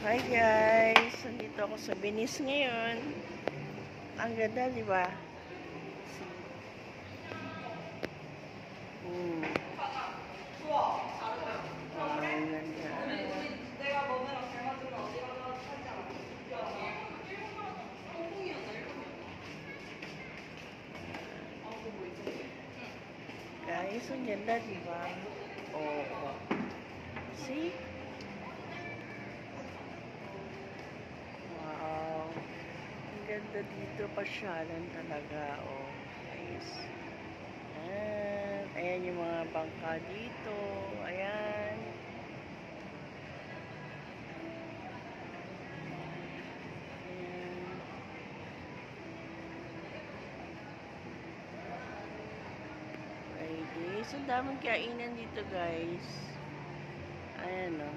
Hi guys! Nandito ako sa Venice ngayon. Ang ganda, di ba? Ang ganda. Guys, ang ganda, di ba? Oo. See? Wow. Ang ganda dito. Pasyalan talaga. Oh, guys. Ayan yung mga bangka dito. Ayan. Friday. So, daming kainan dito, guys. Ayan, o.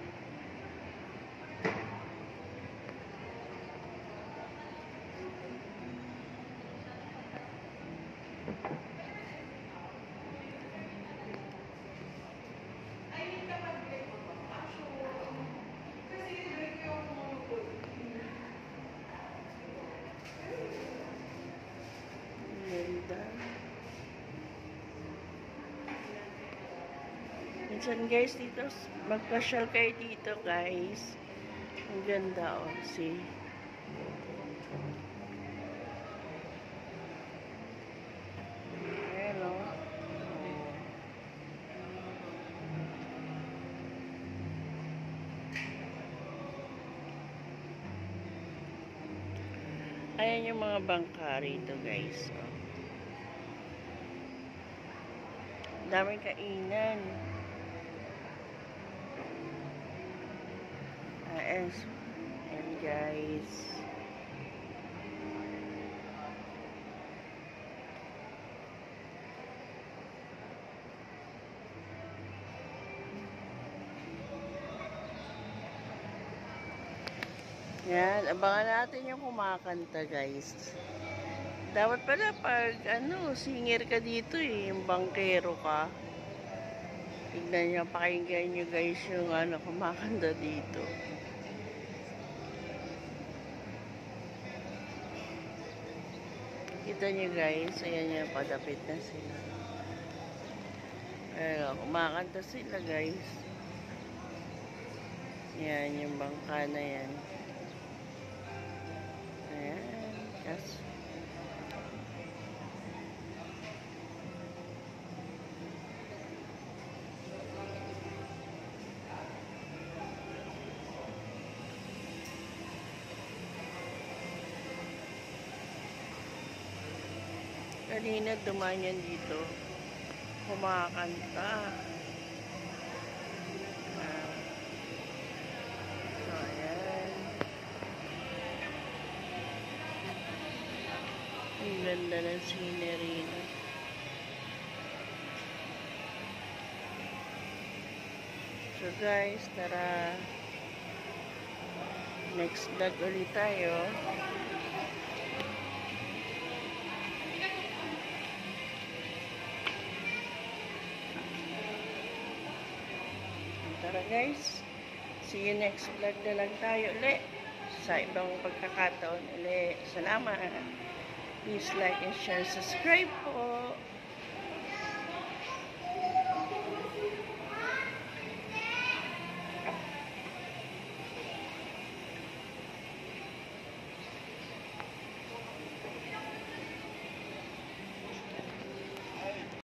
Ganda. Minsan guys dito, magpasyal kayo dito guys. Ang ganda oh, see. Ayan oh. Ayan yung mga bangka rito guys. Oh. Daming kainan. Ayan guys. Yan, abangan natin yung kumakanta guys. Dapat pala pag singer ka dito yung bangkero ka. Tignan nyo, pakinggan nyo guys yung kumakanta dito. Kita nyo guys, ayan yung padapit na sila. Ayan, kumakanta sila guys. Yan, yung bangka na yan. Ayan, yes. Kanina dumaan yan dito. Kumakanta. So, ayan. Ang ganda ng scenery na. So guys, tara. Next vlog ulit tayo. Tara guys, see you next vlog na lang tayo ulit sa ibang pagkakataon ulit. Salamat. Please like and share, subscribe po.